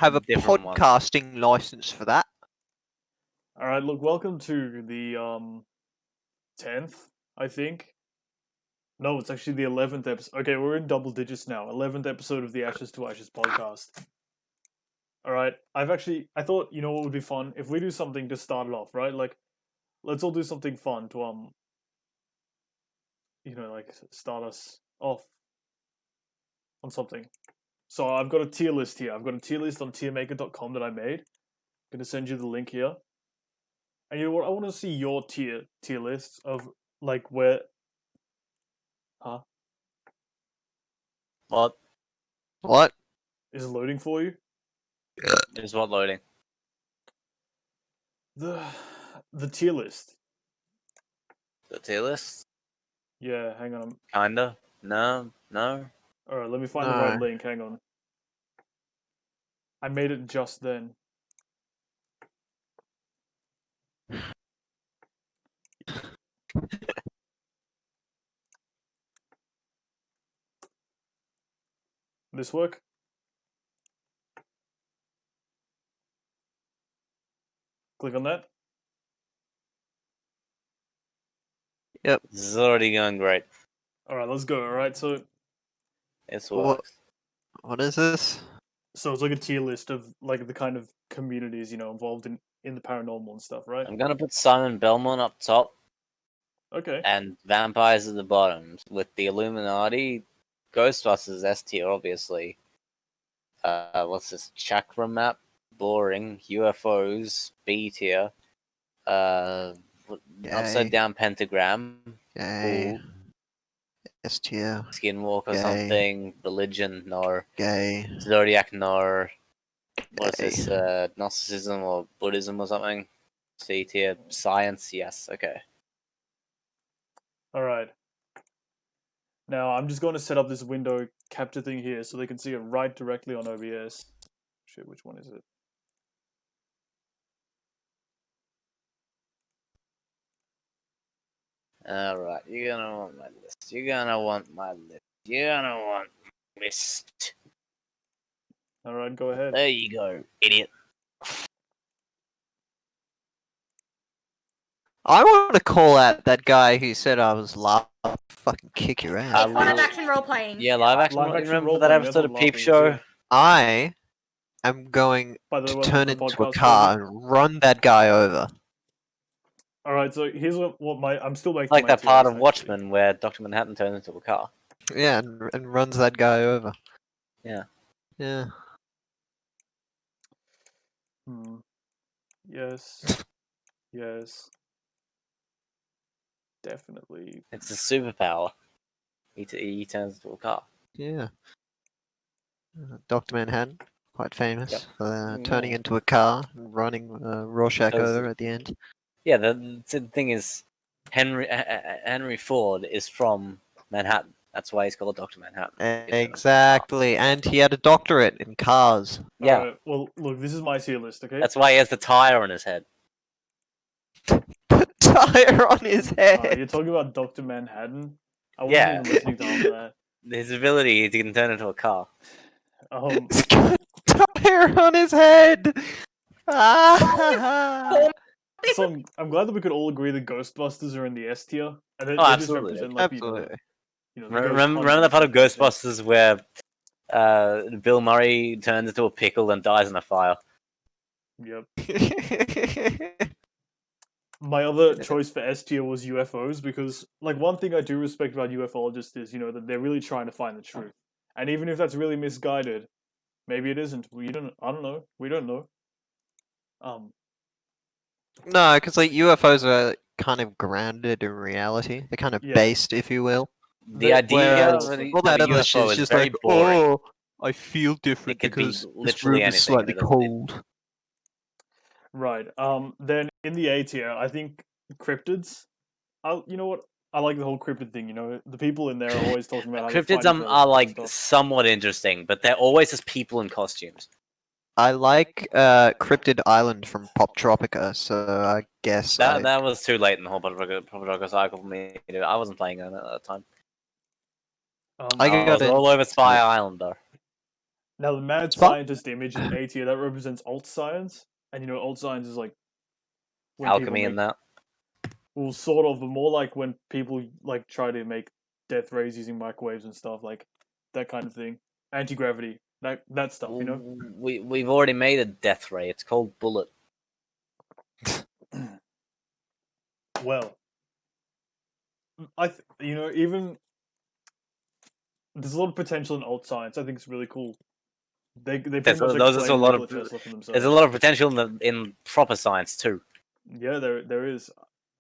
have a different ones. podcasting license for that. All right, look, welcome to the 10th, I think. No, it's actually the 11th episode. Okay, we're in double digits now. 11th episode of the Ashes to Ashes podcast. All right, I thought, you know what would be fun if we do something to start it off, right? Like, let's all do something fun to like start us off on something. So I've got a tier list here. I've got a tier list on tiermaker.com that I made. I'm gonna send you the link here. And you know what? I want to see your tier lists of like where. Huh? What What? Is it loading for you? is what loading? The tier list. The tier list? Yeah, hang on. Kinda. No. All right, let me find the right link. Hang on. I made it just then. This work? Click on that. Yep. This is already going great. All right, let's go. All right, so It's What? works. What is this? it's like a tier list of like the kind of communities involved in the paranormal and stuff, right? I'm gonna put Simon Belmont up top Okay. and vampires at the bottom, with the Illuminati, Ghostbusters S tier, obviously. What's this? Chakra map, boring. UFOs B tier. Upside down pentagram. Gay. Cool. S tier. Skinwalker Gay. something. Religion no. Gay. Zodiac no. What's Gay. this? Gnosticism or Buddhism or something? C tier. Science, yes, okay. All right. Now I'm just going to set up this window capture thing here so they can see it right directly on OBS. Shit, which one is it? Alright, you're gonna want my list. You're gonna want my list. All right, go ahead. There you go, idiot. I want to call out that guy who said I was laughing. Fucking kick your ass. It's live action role playing. Yeah, live action. Live action Remember role-playing, that that's episode what of Peep laughing is, Show? yeah. I am going By the to way, turn welcome to into a the podcast, car Toby. and run that guy over. All right, so here's what I'm still making. Like my that tier part list, of Watchmen where Dr. Manhattan turns into a car. Yeah, and runs that guy over. Yeah. Yeah. Yes. Yes. Definitely. It's a superpower. He turns into a car. Yeah. Dr. Manhattan, quite famous Yep. for turning into a car and running Rorschach Because- over at the end. Yeah, the thing is, Henry Ford is from Manhattan. That's why he's called Dr. Manhattan. Exactly, and he had a doctorate in cars. Yeah. All right, well, look, this is my tier list, okay? That's why he has the tire on his head. Put tire on his head. You're talking about Dr. Manhattan? I wasn't Yeah. even listening to half of that. His ability is he can turn into a car. He's got tire on his head. Ah. So I'm glad that we could all agree that Ghostbusters are in the S tier. And they absolutely. just represent, like, Absolutely. the Remember that part of Ghostbusters where Bill Murray turns into a pickle and dies in a fire? Yep. My other choice for S tier was UFOs because, like, one thing I do respect about ufologists is, that they're really trying to find the truth. And even if that's really misguided, maybe it isn't. I don't know. We don't know. No, because like UFOs are kind of grounded in reality. They're kind of Yeah. based, if you will. The idea Whereas of all that a other UFO shit is is just very like, boring. oh, I feel different could be because this literally room is anything, slightly and it doesn't need- cold. Right. Then in the A tier, I think cryptids. You know what? I like the whole cryptid thing. The people in there are always talking about how they Cryptids fight each other are and like stuff. somewhat interesting, but they're always just people in costumes. I like Cryptid Island from Pop Tropica, so I guess That was too late in the whole Proper cycle for me. I wasn't playing on it at that time. I I got was all over Spy Island though. Now the mad It's fun. scientist image in A tier that represents alt science, and alt science is like when Alchemy people and that. well, sort of, but more like when people like try to make death rays using microwaves and stuff, like that kind of thing. Anti-gravity, that stuff, We've already made a death ray. It's called Bullet. Well, even there's a lot of potential in alt science. I think it's really cool. They pretty much Those are explain a lot Nikola of. Tesla for themselves. There's a lot of potential in proper science too, Yeah, there is.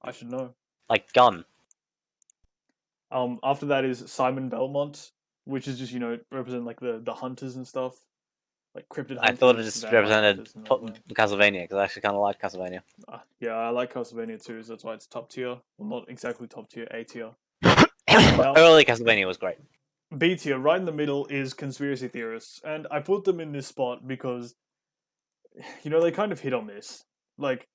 I should know. like gun. After that is Simon Belmont, which is just represent like the hunters and stuff, like cryptid hunters. I thought it just vampire represented hunters and all that. Castlevania because I actually kind of like Castlevania. Yeah, I like Castlevania too, so that's why it's top tier. Well, not exactly top tier, A tier. Early Castlevania was great. B tier, right in the middle, is conspiracy theorists, and I put them in this spot because, they kind of hit on this. Like,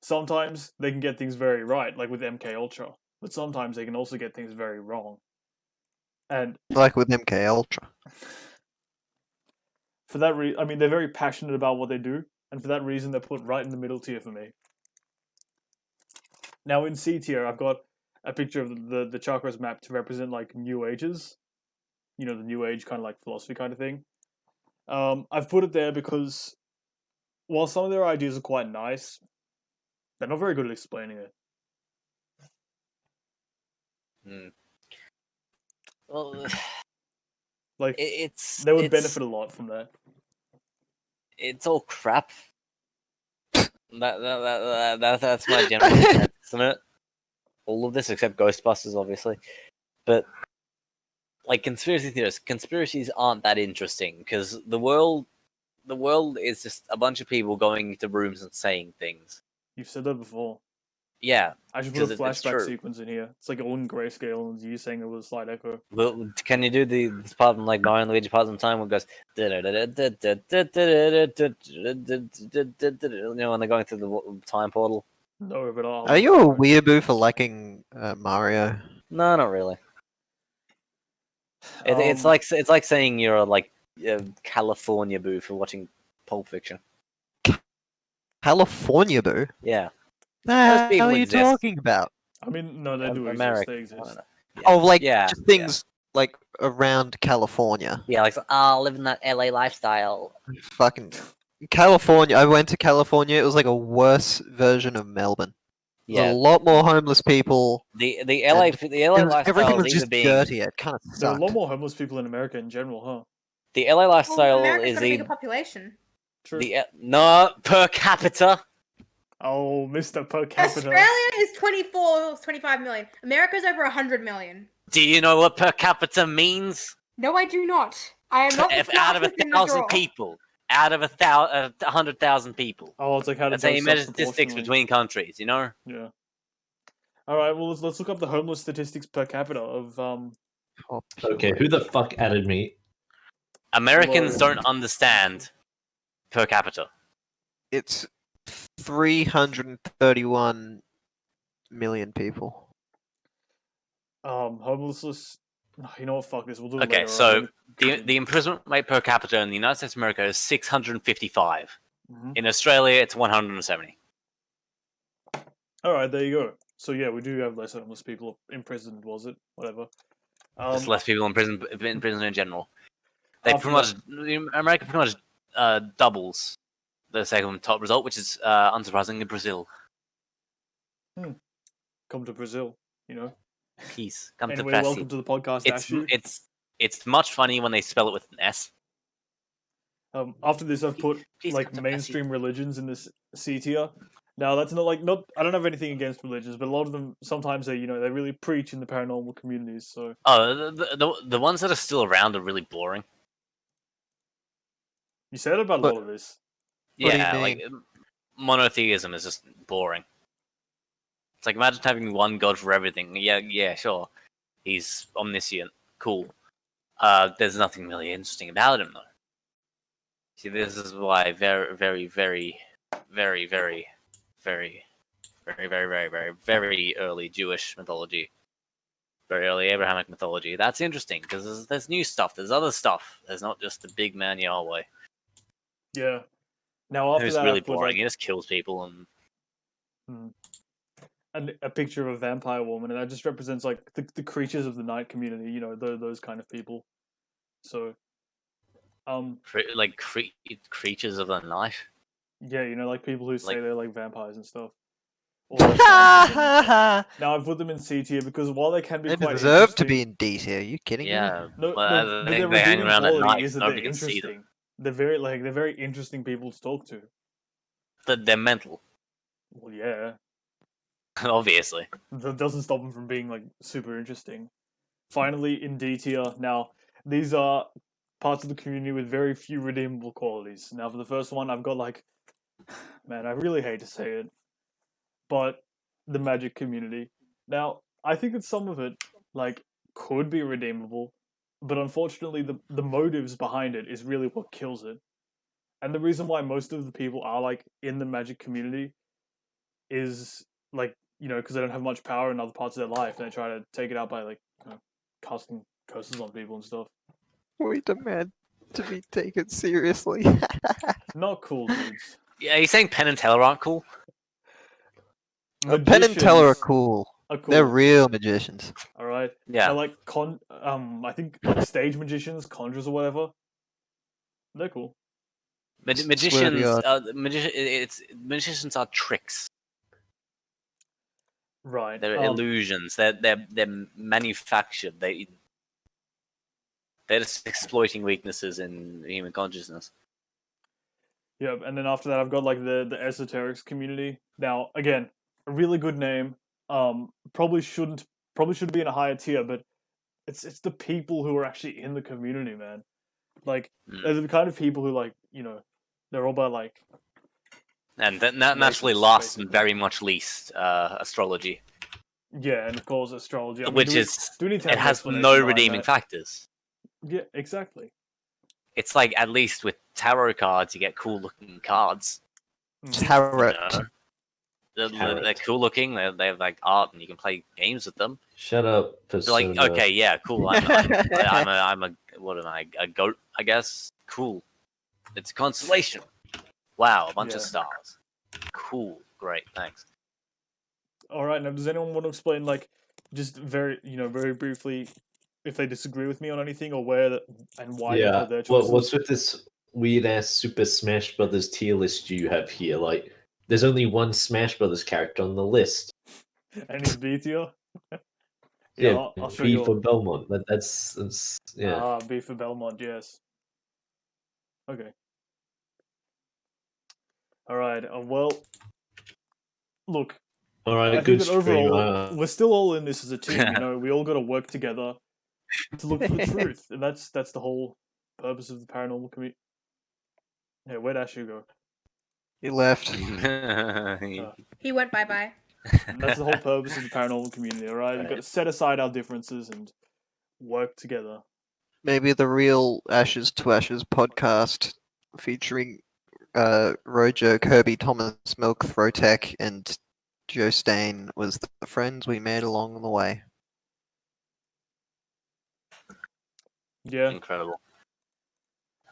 sometimes they can get things very right, like with MK Ultra, but sometimes they can also get things very wrong. And Like with MK Ultra. for that reason, I mean, they're very passionate about what they do, and for that reason, they're put right in the middle tier for me. Now, in C tier, I've got a picture of the chakras map to represent like New Ages. The New Age kind of like philosophy kind of thing. I've put it there because while some of their ideas are quite nice, they're not very good at explaining it. Well, like they would benefit a lot from that. It's all crap. That's my general sense, isn't it? All of this except Ghostbusters, obviously, but like conspiracy theorists, conspiracies aren't that interesting because the world is just a bunch of people going into rooms and saying things. You've said that before. Yeah, I should put a flashback sequence in here. It's like all in grayscale, and you saying it was a slight echo. Well, can you do this part in like Mario and Luigi Part in Time where it goes when they're going through the time portal? No, but Are you a weeaboo for liking Mario? No, not really. It's like saying you're a California boo for watching Pulp Fiction. California boo? Yeah. The hell are you talking about? I mean, no, they do America. exist. They exist. Yeah. Oh, like yeah, just things like around California. Yeah, like living that LA lifestyle. Fucking California. I went to California. It was like a worse version of Melbourne. There's a lot more homeless people. The LA lifestyle everything was is just dirty. It kind of sucked. There are a lot more homeless people in America in general, huh? The LA lifestyle America's is got a bigger population. True. No, per capita. Oh, Mr. Per capita. Australia is 25 million. America's over 100 million. Do you know what per capita means? No, I do not. I am not. Out of 1,000 people. Out of 100,000 people. Oh, it's like how That's how you measure statistics between countries, you know? Yeah. All right. Well, let's look up the homeless statistics per capita of Okay, who the fuck added me? Americans don't understand per capita. It's 331 million people. Homelessness. You know what? Fuck this. We'll do it Okay, later. so the imprisonment rate per capita in the United States of America is 655. Mm-hmm. In Australia, it's 170. All right, there you go. So yeah, we do have less homeless people imprisoned. Was it? Whatever. There's less people in prison in general. They America pretty much doubles the second top result, which is unsurprisingly Brazil. Come to Brazil, Peace. Come anyway, to Brazil. welcome to the podcast. It's much funny when they spell it with an S. After this, I've put mainstream religions in this C tier. Now that's not. I don't have anything against religions, but a lot of them sometimes they really preach in the paranormal communities. So the ones that are still around are really boring. You said about a lot of this. Yeah, like monotheism is just boring. It's like imagine having one god for everything. Yeah, sure. He's omniscient. Cool. There's nothing really interesting about him though. See, this is why very, very, very, very, very, very, very, very, very, very, very early Jewish mythology very early Abrahamic mythology. That's interesting because there's new stuff. There's other stuff. There's not just the big man Yahweh. Yeah. Now after Who's that, really I've put boring. like He just kills people and a picture of a vampire woman, and that just represents like the creatures of the night community. You know, those kind of people. So, like creatures of the night. yeah, you know, like people who say Like- they're like vampires and stuff. Or like scientists and- now I put them in C tier because while they can be They quite deserve to interesting, be in D tier. Are you kidding me? Yeah, no, but no, I but think their they hang redeeming around at quality night. is that they're Nobody can see them. interesting. They're very interesting people to talk to. They're mental, Well, yeah, obviously. that doesn't stop them from being like super interesting. Finally, in D tier, now these are parts of the community with very few redeemable qualities. Now, for the first one, I've got like, man, I really hate to say it, but the magic community. Now, I think that some of it like could be redeemable, but unfortunately, the motives behind it is really what kills it. And the reason why most of the people are like in the magic community is like, you know, because they don't have much power in other parts of their life, and they try to take it out by like, you know, casting curses on people and stuff. We demand to be taken seriously. Not cool, dudes. Yeah, are you saying Penn and Teller aren't cool? Penn and Teller are Magicians cool. are cool. They're real magicians. All right. Yeah. Now, like I think like stage magicians, conjurers, or whatever. They're cool. Magicians, God. magicians are tricks. Right. They're illusions. They're manufactured. They're just exploiting weaknesses in human consciousness. Yeah, and then after that, I've got like the esoterics community. Now, again, a really good name. Probably should be in a higher tier, but it's the people who are actually in the community, man. Like, they're the kind of people who like, you know, they're all about like, And that naturally Nations, last and basically. very much least astrology, yeah, and of course astrology. I mean, which do we- is do we need to it have an has explanation no behind redeeming that? factors. Yeah, exactly. It's like at least with tarot cards, you get cool looking cards. Tarot. You know? They're Carrot. cool looking. They have like art, and you can play games with them. Shut up, They're Persona. like, okay, yeah, cool. I'm a what am I? A goat, I guess. Cool. It's a constellation. Wow, a bunch of Yeah. stars. Cool. Great. Thanks. All right. Now, does anyone want to explain, like, just very briefly, if they disagree with me on anything or where and why they Yeah. put their choices? What's with this weird ass Super Smash Brothers tier list you have here? Like, there's only one Smash Brothers character on the list. And his B tier? Yeah, I'll show B you. for Belmont. That's yeah. Ah, B for Belmont. Yes. Okay. All right. Well, look. All I right, think good that stream. overall, we're still all in this as a team. You know, we all got to work together to look for the truth, and that's the whole purpose of the paranormal community. Yeah, where'd Ashu go? He left. He went bye bye. That's the whole purpose of the paranormal community. All right, we've got to set aside our differences and work together. Maybe the real Ashes to Ashes podcast featuring Rojo, Kirby, Thomas, Milk, Throwtech, and Joe Stain was the friends we made along the way. Yeah, Incredible.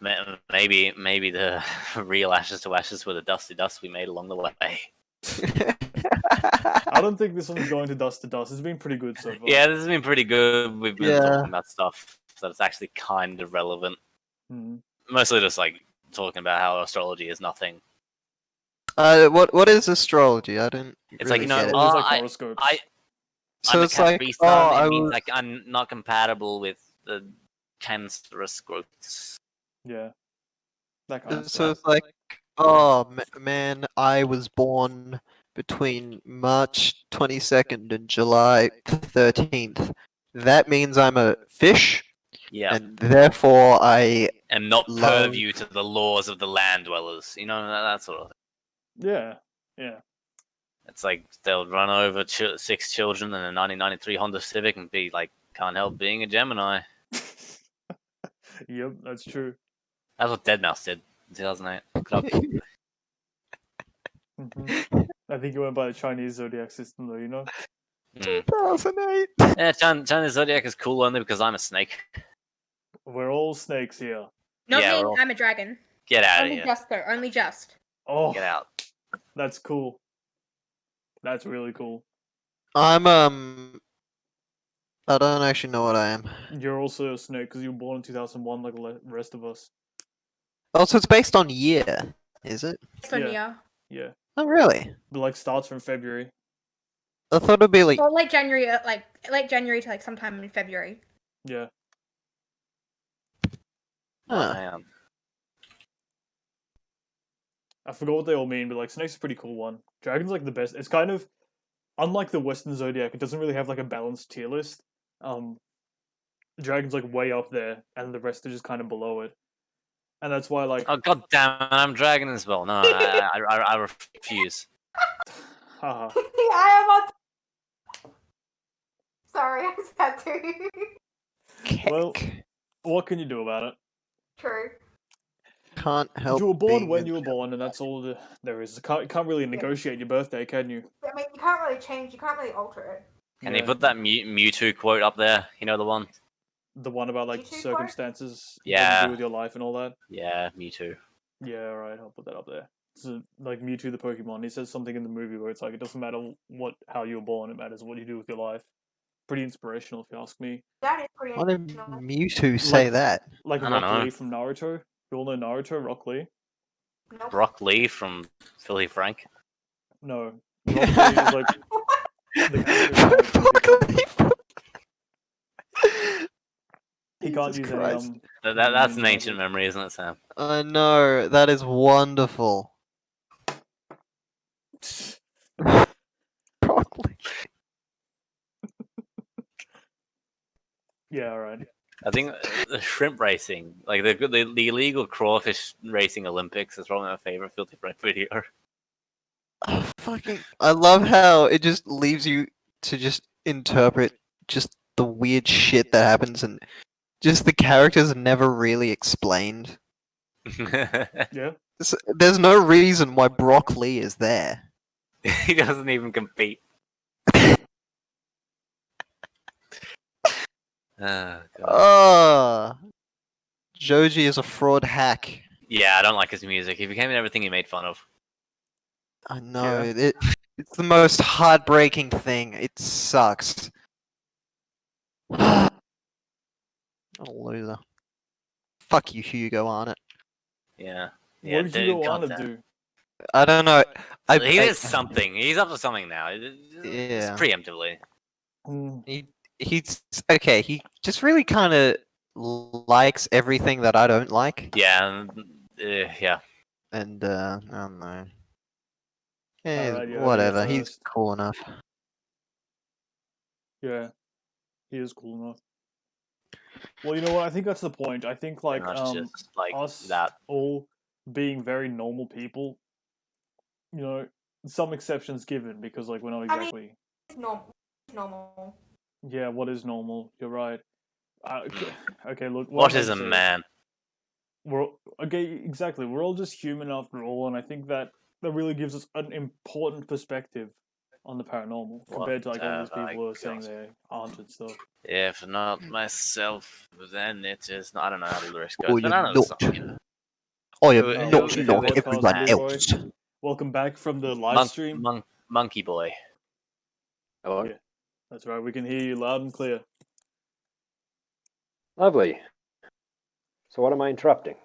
Maybe the real Ashes to Ashes were the dusty dust we made along the way. I don't think this one's going to dust. It's been pretty good so far. Yeah, this has been pretty good. We've been Yeah. talking about stuff that's actually kind of relevant. Mhm. Mostly just like talking about how astrology is nothing. What is astrology? I don't. It's like, really you know, get it. It's like I- horoscopes. So I'm it's a like, Capri oh, Sun. I It means was. like I'm not compatible with the cancerous growths. Yeah, that kind of So stuff. it's like, oh man, I was born between March 22nd and July 13th. That means I'm a fish, Yeah, and therefore I and not love- purview to the laws of the land dwellers. You know, that sort of thing. Yeah. It's like they'll run over 6 children in a 1993 Honda Civic and be like, can't help being a Gemini. Yep, that's true. That's what Deadmau5 did in 2008. Look it up. I think you went by the Chinese zodiac system, though. You know. Mm. 2008. Yeah, Chinese Zodiac is cool only because I'm a snake. We're all snakes here. Not Yeah, me. we're all- I'm a dragon. Get out of Only here. just though. Only just. Oh, Get out. that's cool. That's really cool. I'm I don't actually know what I am. You're also a snake because you were born in 2001 like the rest of us. Oh, so it's based on year, is it? Sonia. Yeah. Oh, really? But like starts from February. I thought it'd be like. Or late January, late January to like sometime in February. Yeah. Oh, Huh. hang on. I forgot what they all mean, but like snake's a pretty cool one. Dragon's like the best. It's kind of unlike the Western Zodiac, it doesn't really have like a balanced tier list. Dragon's like way up there, and the rest are just kind of below it. And that's why like Oh god damn it, I'm dragon as well. No, I refuse. haha. I am on. Sorry, I just had to. Well, Keck. what can you do about it? True. Can't help. You were born being when a- you were born, and that's all there is. You can't really negotiate your birthday, can you? I mean, you can't really change. You can't really alter it. Can you Yeah. put that Mewtwo quote up there? You know the one? The one about like Mewtwo part? circumstances having to Yeah. do with your life and all that? Yeah, Mewtwo. Yeah, alright, I'll put that up there. So, like Mewtwo the Pokemon, he says something in the movie where it's like, it doesn't matter how you were born, it matters what you do with your life. Pretty inspirational, if you ask me. That is pretty Why did intentional. Mewtwo say Like- that? Like I don't Rock know. Lee from Naruto. You all know Naruto, Rock Lee? Nope. Brock Lee from Philly Frank. No. Rock Lee is like the character from Naruto. He can't Jesus use Christ. any That's an Ninja ancient memory, isn't it, Sam? I know, that is wonderful. Broccoli. Yeah, alright. I think the shrimp racing, like the illegal crawfish racing Olympics, is probably my favorite Filthy Frank video. Oh, fucking. I love how it just leaves you to just interpret just the weird shit that happens and just the characters are never really explained. Yeah? There's no reason why Brock Lee is there. He doesn't even compete. Oh, God. Oh, Joji is a fraud hack. Yeah, I don't like his music. He became everything he made fun of. I know Yeah. it's the most heartbreaking thing. It sucks. What a loser. Fuck you, Hugo, on it. Yeah. What did you go on to goddamn. do? I don't know. He is something. He's up to something now. Yeah. Preemptively. He's okay. He just really kind of likes everything that I don't like, Yeah. Yeah. and I don't know. Eh, Alright, yeah, whatever. yeah, He's first. cool enough. Yeah. He is cool enough. Well, you know what? I think that's the point. I think like Pretty much just like us that. all being very normal people, you know, some exceptions given because like we're not I mean- exactly. It's normal. It's normal. Yeah, what is normal? You're right. Okay, look. What I'm is a saying- man? We're okay. Exactly. We're all just human after all, and I think that really gives us an important perspective on the paranormal compared to like all these What have people who I are saying got? they aren't and stuff. If not myself, then it is. I don't know how the lyrics go. Oh, but you're I know the not. song. I am Who- not who- like who- everyone Leeroy? else. Welcome back from the live stream. Monkey boy. Hello. Yeah. That's right. We can hear you loud and clear. Lovely. So what am I interrupting?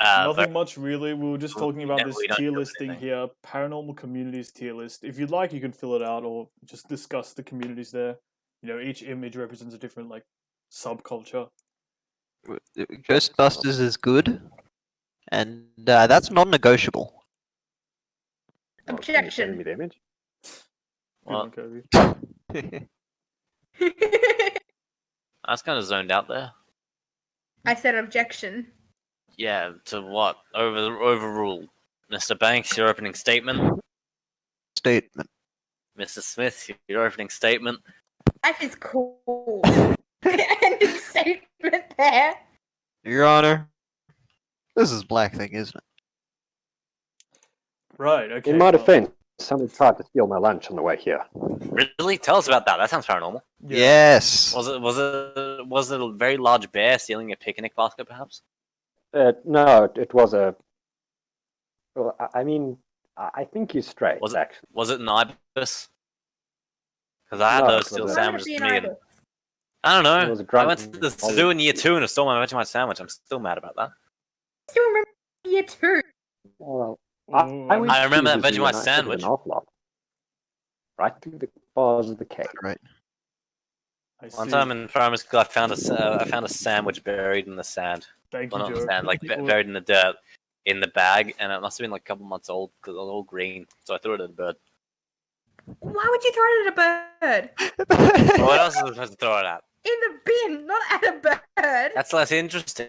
Nothing much really. We were just talking about Yeah, this we don't tier do listing anything. here, paranormal communities tier list. If you'd like, you can fill it out or just discuss the communities there. You know, each image represents a different like subculture. Ghostbusters is good, and that's non-negotiable. Oh, can you send Objection. me the image? Good Well, one, Kobe. I was kind of zoned out there. I said objection. Yeah, to what? Overrule. Mr. Banks, your opening statement. Statement. Mr. Smith, your opening statement. Life is cool. Ending statement there. Your Honor, this is Black Thing, isn't it? Right. Okay. In my well, defense, Somebody tried to steal my lunch on the way here. Really? Tell us about that. That sounds paranormal. Yeah. Yes. Was it a very large bear stealing a picnic basket, perhaps? No, it was a. Well, I mean, I think you're straight. Was it- Actually, Was it an ibis? Because I had No, those it steal was a- sandwiches Why to would me. it be And, an I don't It know. was a I went drunken to the Hollywood- zoo in year 2 and it stole my Vegemite sandwich. I'm still mad about that. Still remember year 2. well, Ooh, I went I remember to that the zoo Vegemite and I said it sandwich. an awful lot. Right through the bars of the cave. Right. I see. One time in primary school, I found a sandwich buried in the sand. Thank Well, you, not Joe. the sand, like Well, buried in the dirt, in the bag, and it must have been like a couple months old because it was all green. So I threw it at the bird. Why would you throw it at a bird? Well, what else was I supposed to throw it at? In the bin, not at a bird. That's less interesting.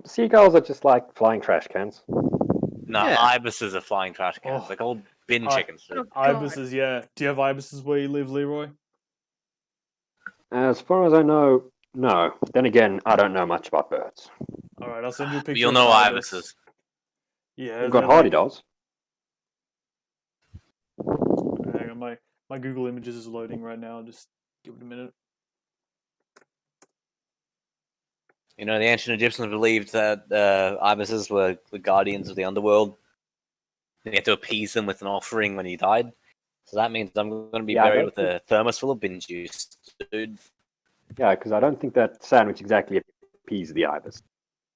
Seagulls are just like flying trash cans. No, Yeah. ibises are flying trash cans, Oh. like old bin I- chickens. Dude. Oh, God. Ibises, yeah. Do you have ibises where you live, Leroy? As far as I know, no. Then again, I don't know much about birds. All right, I'll send you a picture. You'll of know an ibis. ibises. Yeah, We've got they're hardy like- dolls. Hang on, my Google Images is loading right now. Just give it a minute. You know, the ancient Egyptians believed that ibises were the guardians of the underworld. You had to appease them with an offering when he died. So that means I'm going to be Yeah, I buried don't with a thermos full of bin juice, dude. Yeah, because I don't think that sandwich exactly appeased the ibis.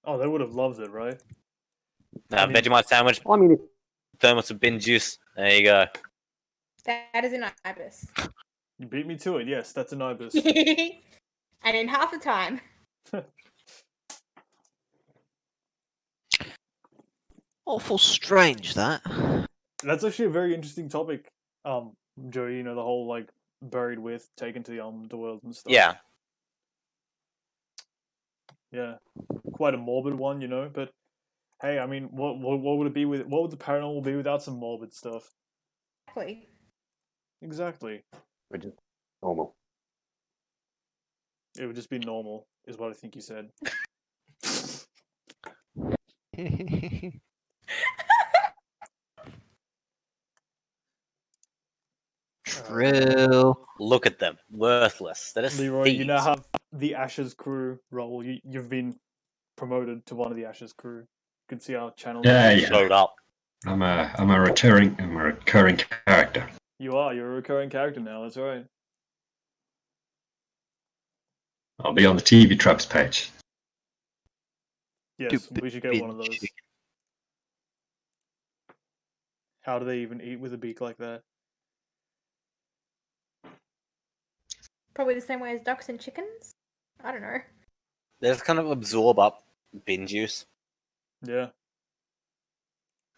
Oh, they would have loved it, right? Now, I mean- Vegemite sandwich, Well, I mean, thermos of bin juice. There you go. That is an ibis. You beat me to it. Yes, that's an ibis. And in half the time. Awful strange that. That's actually a very interesting topic, Joey. You know, the whole like buried with, taken to the underworld and stuff. Yeah. Yeah, quite a morbid one, you know. But hey, I mean, what would it be with? What would the paranormal be without some morbid stuff? Exactly. Exactly. which is normal. It would just be normal, is what I think you said. True. Look at them. Worthless. They're just Leroy, you now thieves. have the Ashes crew role. You've been promoted to one of the Ashes crew. You can see our channel. Yeah, name. yeah. Showed up. I'm a recurring character. You are. You're a recurring character now. That's right. I'll be on the TV Traps page. Yes, Stupid we should get one bin of those. chicken. How do they even eat with a beak like that? Probably the same way as ducks and chickens. I don't know. They just kind of absorb up bin juice. Yeah.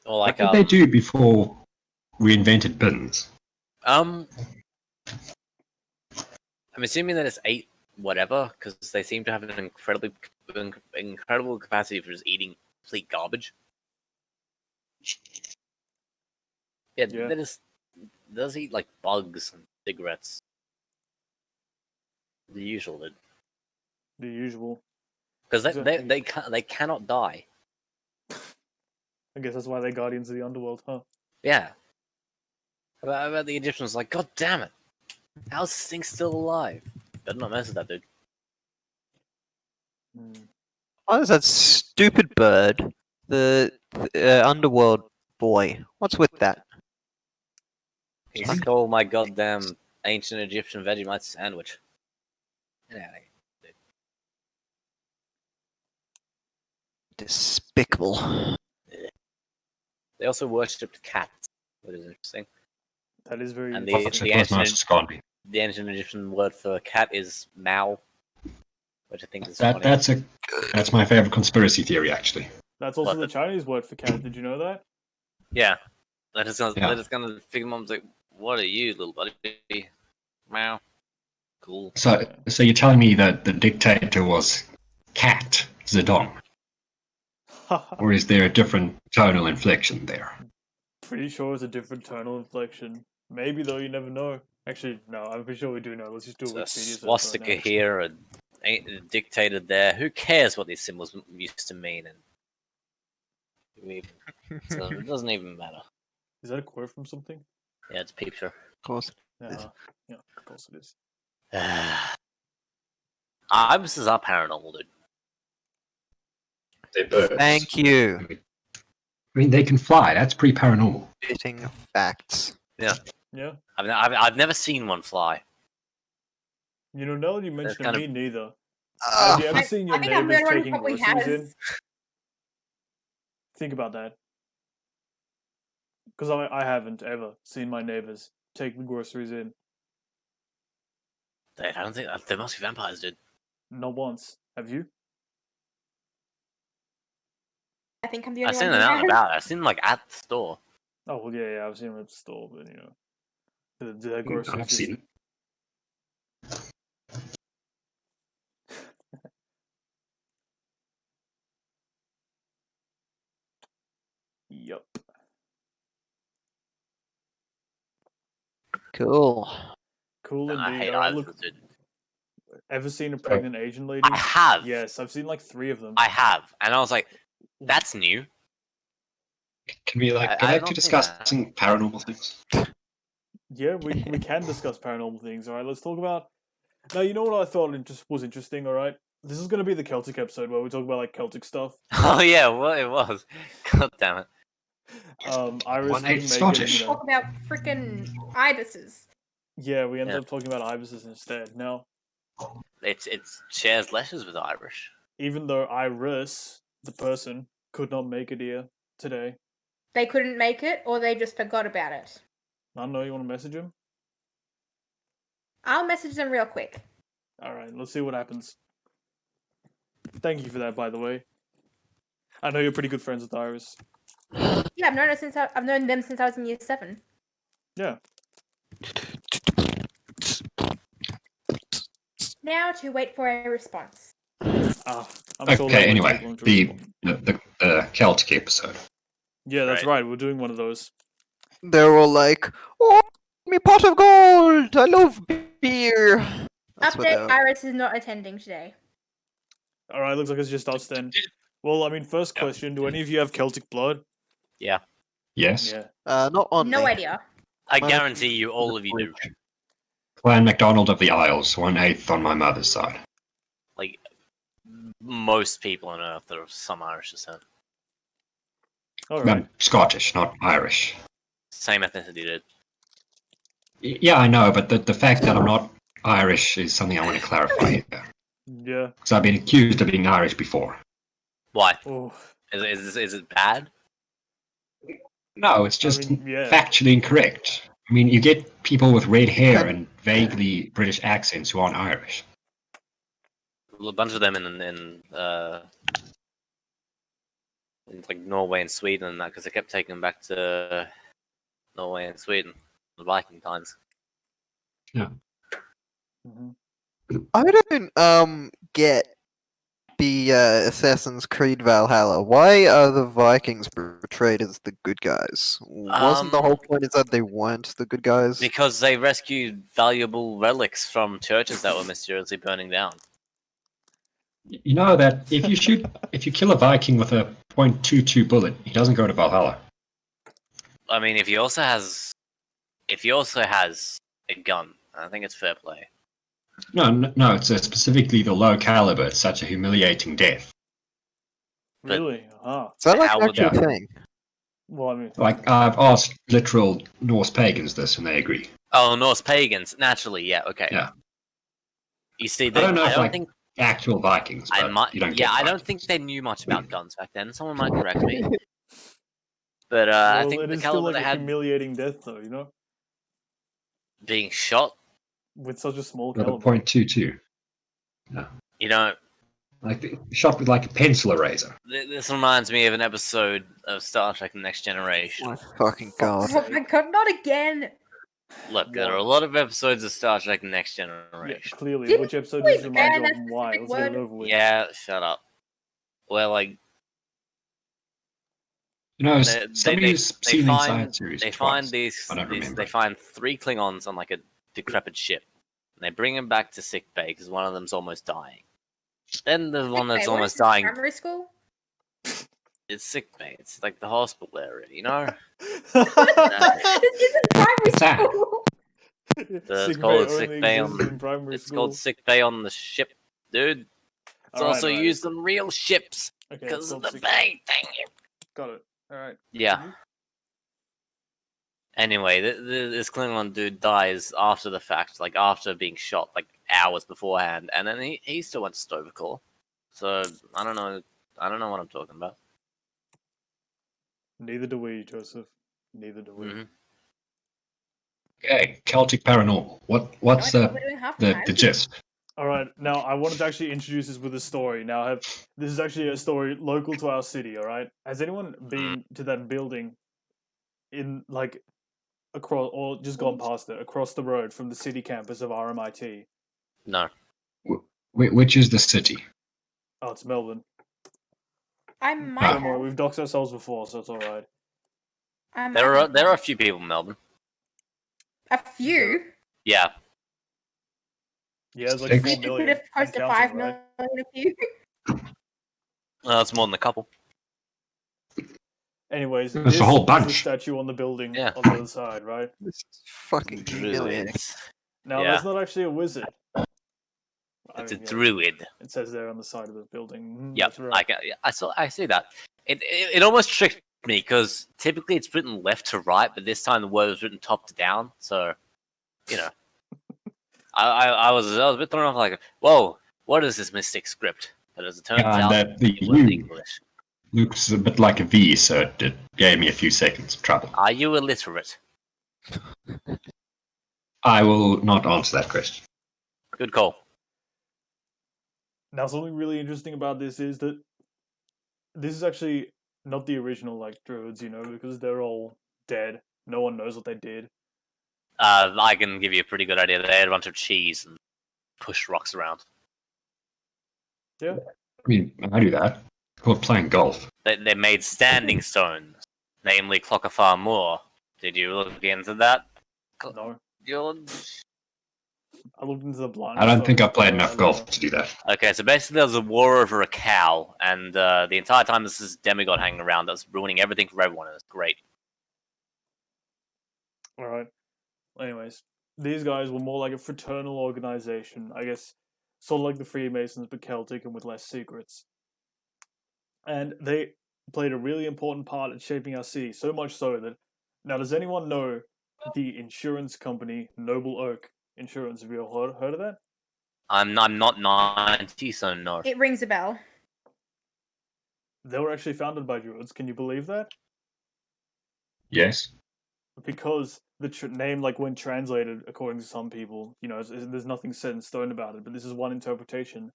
Or What like, did they do before we invented bins? I'm assuming that it's 8 whatever, because they seem to have an incredible capacity for just eating complete garbage. Yeah, Yeah. they just eat like bugs and cigarettes. The usual, dude. The usual. Because Exactly. they cannot die. I guess that's why they're guardians of the underworld, huh? Yeah. How about the Egyptians? Like, God damn it! How's this thing still alive? Better not mess with that, dude. Hmm. Why is that stupid bird, the underworld boy? What's with that? He stole my goddamn ancient Egyptian Vegemite sandwich. Get out of here. Despicable. They also worshipped cats, which is interesting. That is very. And It was nice to Scotland. the ancient Egyptian word for cat is Mao, which I think is funny. That's my favorite conspiracy theory, actually. That's also What the the- Chinese word for cat. Did you know that? Yeah. They're just gonna, Yeah. they're just gonna figure them out and say, what are you, little buddy? Mao. Cool. So you're telling me that the dictator was Cat Zedong, or is there a different tonal inflection there? Pretty sure it's a different tonal inflection. Maybe though, you never know. Actually, no, I'm pretty sure we do know. Let's just do a So a Wikipedia search right swastika now. here, a dictator there. Who cares what these symbols used to mean? And so it doesn't even matter. Is that a quote from something? Yeah, it's Peep Show. Of course. Yeah, of course it is. Ibises are paranormal, dude. They're birds. Thank you. I mean, they can fly. That's pretty paranormal. Fitting facts. Yeah. I've never seen one fly. You know, now that you mention kind it, of- me neither. Ah, Have you ever seen your I think I'm the neighbors only one who taking probably groceries in? has. Think about that. Because I haven't ever seen my neighbors take the groceries in. Dude, I don't think there must be vampires, dude. Not once. Have you? I think I'm the I've only seen one them who out and has. about. I've seen them like at the store. Oh, well, yeah, I've seen them at the store, but, you know. The groceries I've seen it. Yup. cool. Cool I indeed. hate Alright, ibises, look, dude. ever seen a pregnant Asian lady? I have. Yes, I've seen like 3 of them. I have, and I was like, "That's new." Can we I go don't back to think discussing paranormal things? Yeah, we can discuss paranormal things. Alright, let's talk about... Now, you know what I thought was interesting, alright? This is going to be the Celtic episode where we talk about like Celtic stuff. Oh yeah, well it was. God damn it. Iris One couldn't ate make Scottish. it, you know. Talk about freaking ibises. Yeah, we ended Yeah. up talking about ibises instead. Now, It shares letters with Irish. even though Iris, the person, could not make it here today, They couldn't make it, or they just forgot about it. I don't know, you want to message him? I'll message them real quick. Alright, let's see what happens. Thank you for that, by the way. I know you're pretty good friends with Iris. Yeah, I've known them since I was in year 7. Yeah. Now to wait for a response. I'm sure Okay, that won't anyway, take long to the, respond. the Celtic episode. Yeah, that's Right. right. We're doing one of those. They're all like, "Oh, me pot of gold! I love beer." That's what Update: they're. Iris is not attending today. All right, looks like it's just us then. Well, I mean, first Yeah. question: do any of you have Celtic blood? Yeah, Yes. Yeah. Not on No me. idea. I Mine- guarantee you, all of you do. Clan MacDonald of the Isles, 1/8 on my mother's side. Like most people on Earth are of some Irish descent. All I'm right. Scottish, not Irish. Same ethnicity, dude. Yeah, I know, but the fact that I'm not Irish is something I want to clarify here. Yeah. Because I've been accused of being Irish before. Why? Oh. Is it bad? No, it's just mean, yeah. factually incorrect. I mean, you get people with red hair and vaguely British accents who aren't Irish. A bunch of them in like Norway and Sweden and that, because I kept taking them back to Norway and Sweden, the Viking times. hmm I don't get the Assassin's Creed Valhalla. Why are the Vikings portrayed as the good guys? Wasn't the whole point is that they weren't the good guys? Because they rescued valuable relics from churches that were mysteriously burning down. You know that if you kill a Viking with a .22 bullet, he doesn't go to Valhalla. I mean, if he also has a gun, I think it's fair play. No, it's specifically the low caliber. It's such a humiliating death. But- Really? Ah. Is that like How an would actual that- thing? Well, I mean, Like, I've asked literal Norse pagans this, and they agree. Oh, Norse pagans, naturally, yeah, okay. Yeah. You see, I don't know I if, don't like, think Actual Vikings, but you don't get I don't Vikings. think they knew much about guns back then. Someone might correct me. But I well, think it the is still caliber like they a had humiliating death, though. You know, being shot, with such a small With a caliber. .22. you know, Like, shot with, like, a pencil eraser. this reminds me of an episode of Star Trek: The Next Generation. Oh my fucking god. Oh my god, not again! Look, there are a What? lot of episodes of Star Trek: The Next Yeah, Generation. clearly. Didn't Which episode we does it remind ban you of that and why? specific Let's get it word? over with. Yeah, shut up. Well, like You know, They- somebody's they seen the find- Inside series they twice. find these, I don't remember. they find 3 Klingons on like a decrepit ship, and they bring them back to sick bay because one of them's almost dying. Then the one that's Okay, what almost is this, dying, Primary school? it's sick bay. It's like the hospital area, you know. This isn't primary What's that? school. It's Sick called bay sick only bay exists on. in primary It's school. called sick bay on the ship, dude. It's Alright, also alright. used on real ships Okay, it's because of called the sick bay thing. Got it. Alright. Yeah. continue. Anyway, this Klingon dude dies after the fact, like after being shot, like hours beforehand, and then he still went to Stovercore. So I don't know what I'm talking about. Neither do we, Joseph. Neither do we. Mhm. Okay, Celtic paranormal. What's Oh my God, we're doing half the time. gist? All right, now I wanted to actually introduce this with a story. Now, this is actually a story local to our city. All right, has anyone been to that building in like across or just gone past it across the road from the city campus of RMIT? No, Which is the city? Oh, it's Melbourne. I might Don't worry, have. we've doxed ourselves before, so it's all right. I might there have are a few people in Melbourne. a few. Yeah, Yeah, it's like Six. 4 You could million. have close and to counting, 5 right? million of you. it's more than a couple. Anyways, There's this a whole is the bunch. statue on the building Yeah. on the other side, right? This is fucking humiliating. Druids. Now, Yeah. that's not actually a wizard. It's a yeah, druid. it says there on the side of the building. Yep, That's right. I see that. It almost tricked me because typically it's written left to right, but this time the word was written top to down. So, you know, I was a bit thrown off. Like, whoa, what is this mystic script? But as it turns And out, that the it was U English. looks a bit like a V, so it gave me a few seconds of trouble. Are you illiterate? I will not answer that question. Good call. Now, something really interesting about this is that this is actually not the original like druids, because they're all dead. No one knows what they did. I can give you a pretty good idea. They had a bunch of cheese and pushed rocks around. Yeah, I mean, I do that. It's called playing golf. They made standing stones, namely Clockafar Moor. Did you look into that? no. You're... I looked into the blind. I don't think I've played I enough don't golf know. to do that. Okay, so basically there's a war over a cow, and the entire time there's this demigod hanging around that's ruining everything for everyone, and it's great. All right. Anyways, these guys were more like a fraternal organization, I guess, sort of like the Freemasons, but Celtic and with less secrets. And they played a really important part in shaping our city, so much so that now, does anyone know the insurance company Noble Oak Insurance? Have you all heard of that? I'm not 90, so no. It rings a bell. They were actually founded by druids. Can you believe that? Yes. Because the name, like when translated, according to some people, there's nothing set in stone about it. But this is one interpretation.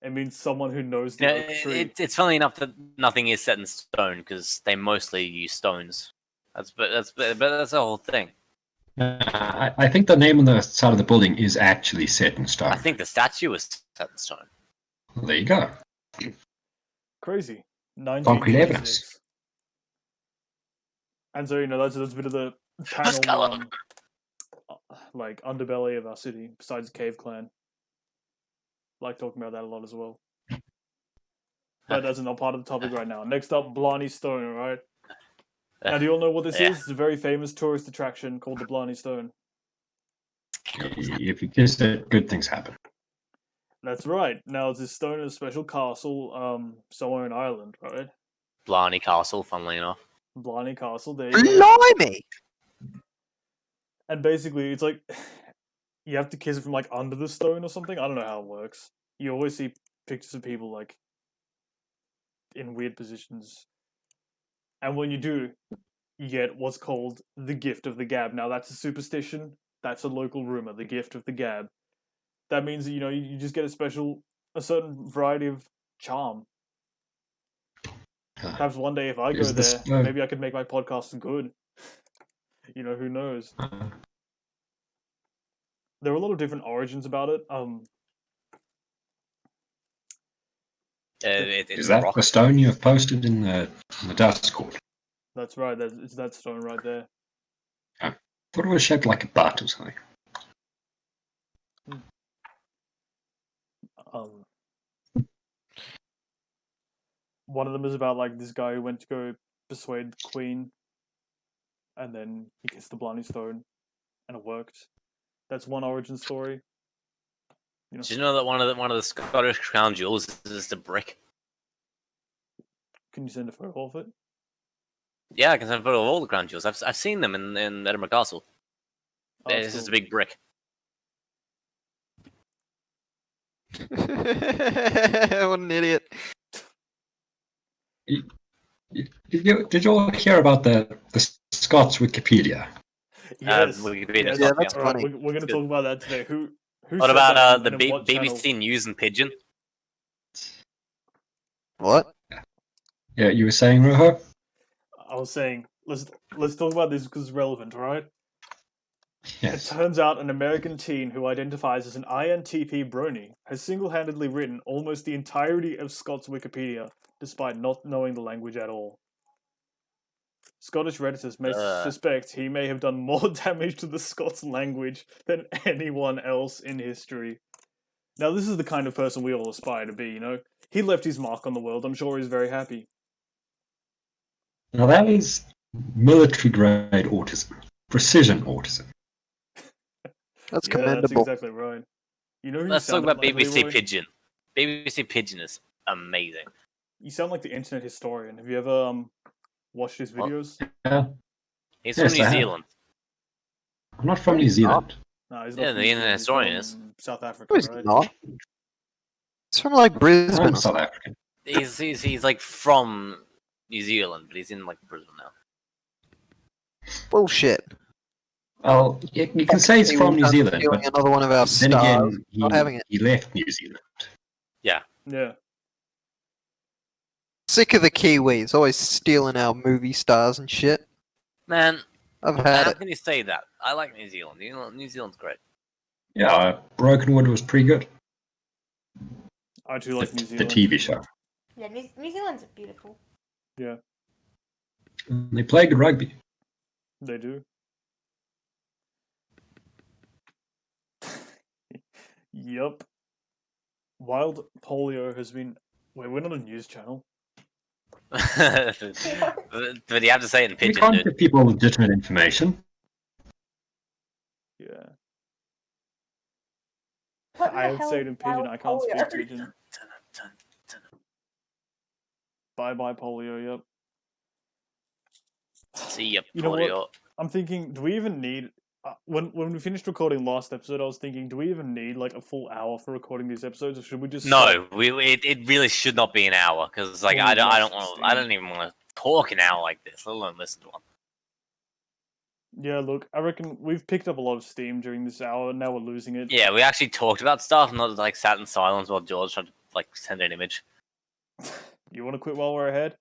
It means someone who knows the oak tree. It's funny enough that nothing is set in stone because they mostly use stones. But that's the whole thing. I think the name on the side of the building is actually set in stone. I think the statue is set in stone. Well, there you go. Crazy. Concrete 1926. evidence. And so that's a bit of the paranormal, like underbelly of our city. Besides Cave Clan, like talking about that a lot as well. But that's not part of the topic right now. Next up, Blarney Stone. All right. Now, do you all know what this Yeah. is? It's a very famous tourist attraction called the Blarney Stone. If you kiss it, good things happen. That's right. Now, it's this stone in a special castle, somewhere in Ireland, right? Blarney Castle, funnily enough. Blarney Castle. There you go. Blimey! And basically, it's like you have to kiss it from like under the stone or something. I don't know how it works. You always see pictures of people like in weird positions, and when you do, you get what's called the gift of the gab. Now, that's a superstition. That's a local rumor. The gift of the gab. That means that you just get a certain variety of charm. Perhaps one day, if I go Is this, there, maybe I could make my podcast good. Who knows? There are a lot of different origins about it. It's Is a that rock. the stone you have posted in the Discord? That's right. It's that stone right there. I thought it was shaped like a butt or something. One of them is about like this guy who went to go persuade the queen and then he gets the Blarney Stone, and it worked. That's one origin story. You know, Did you know that one of the Scottish crown jewels is just a brick? can you send a photo of it? Yeah, I can send a photo of all the crown jewels. I've seen them in Edinburgh Castle. Oh, It's just a big brick. What an idiot. Did you all hear about the Scots Wikipedia? Yes. Wikipedia yes. Yeah, stuff, that's All right, funny. we're going to It's talk about that today. Who What said about that the and in what channel? BBC News and Pigeon? What? Yeah, you were saying, Rojo? I was saying, let's talk about this because it's relevant, all right? Yes. It turns out an American teen who identifies as an INTP brony has single-handedly written almost the entirety of Scots Wikipedia, despite not knowing the language at all. Scottish Redditors may suspect he may have done more damage to the Scots language than anyone else in history. Now, this is the kind of person we all aspire to be, you know? He left his mark on the world. I'm sure he's very happy. Now that is military-grade autism. Precision autism. That's Yeah, that's commendable. exactly right. You know who Let's you talk sound about like, BBC Leeroy? Pigeon. BBC Pigeon is amazing. You sound like the internet historian. Have you ever watched his What? videos? Yeah. He's Yes, from New I have. Zealand. I'm not from New Zealand. No, he's Yeah, not from the New internet Zealand, he's historian from is. South Africa, No, he's right? not. He's from like Brisbane I'm or South something. African. He's like from New Zealand, but he's in like Brisbane now. Bullshit. Well, you can say he's from New Zealand, Stealing but another one of our then stars. again, Not having it. he left New Zealand. Yeah. Sick of the Kiwis, always stealing our movie stars and shit. Man, I've had how it. can you say that? I like New Zealand. New Zealand's great. Yeah, Brokenwood was pretty good. I too like New The Zealand. TV show. Yeah, New Zealand's beautiful. Yeah, They play good rugby. they do. Yup. Wild polio has been. Wait, we're not a news channel. But you have to say it in We Pigeon, can't dude. give people legitimate information. Yeah. What the I would hell say is it in pigeon. wild I can't speak polio? pigeon. Bye bye polio. Yep. See ya, You know what? polio. I'm thinking, do we even need? When we finished recording last episode, I was thinking, do we even need like a full hour for recording these episodes, or should we just? No, it really should not be an hour because like Oh, I yes, don't even want to talk an hour like this, let alone listen to one. Yeah, look, I reckon we've picked up a lot of steam during this hour, and now we're losing it. Yeah, we actually talked about stuff, not like sat in silence while George tried to like send an image. You want to quit while we're ahead?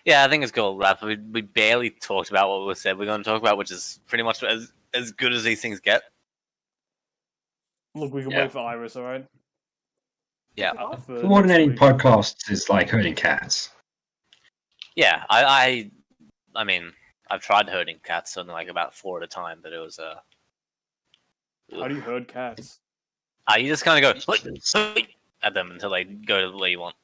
Yeah, I think it's cool, Rap. We barely talked about what we said we're going to talk about, which is pretty much as good as these things get. Look, we can Yeah. wait for Iris, all right? Yeah, For Coordinating next week. podcasts is like herding cats. yeah. I mean, I've tried herding cats, only like about 4 at a time, but it was How do you herd cats? you just kind of go at them until they go to where you want.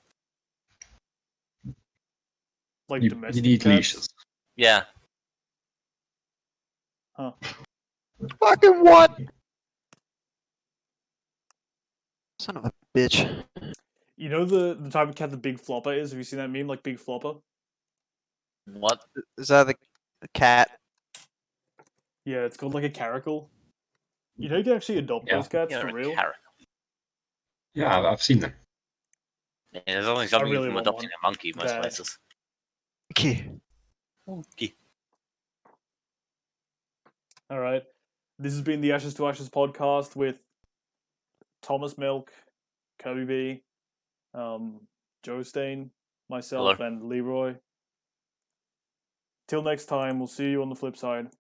Like You domestic need cats? leashes. Yeah. Huh. Fucking what? Son of a bitch. You know the type of cat the Big Flopper is? Have you seen that meme, like Big Flopper? What? Is that the cat? Yeah, it's called like a caracal. You know you can actually adopt Yeah. those cats You're for a real? carrot. Yeah, I've seen them. Yeah, there's only something really from want adopting one. a monkey most Bad. places. Okay. Monkey. All right. This has been the Ashes to Ashes podcast with Thomas Milk, Kirby B, Joe Stain, myself, Hello. and Leeroy. Till next time, we'll see you on the flip side.